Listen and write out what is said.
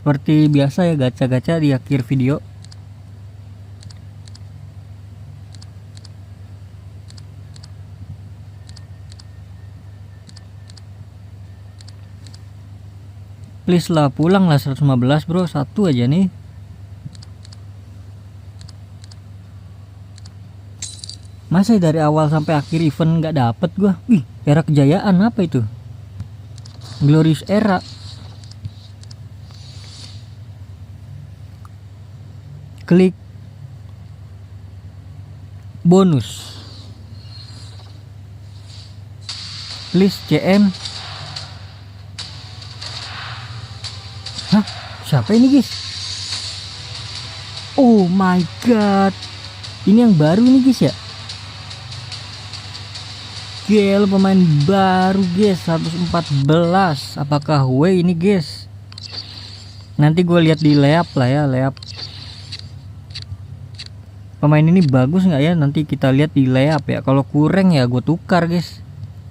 Seperti biasa ya, gacha-gacha di akhir video. Please lah, pulang lah 115 bro, satu aja nih. Masa dari awal sampai akhir event nggak dapet gua. Wih, era kejayaan apa itu? Glorious era. Klik bonus. Please CM. Hah? Siapa ini guys? Oh my god. Ini yang baru nih guys ya. Gel, pemain baru guys, 114. Apakah W ini guys? Nanti gue lihat di layap lah ya, layap. Pemain ini bagus nggak ya? Nanti kita lihat di layap ya. Kalau kurang ya gue tukar guys.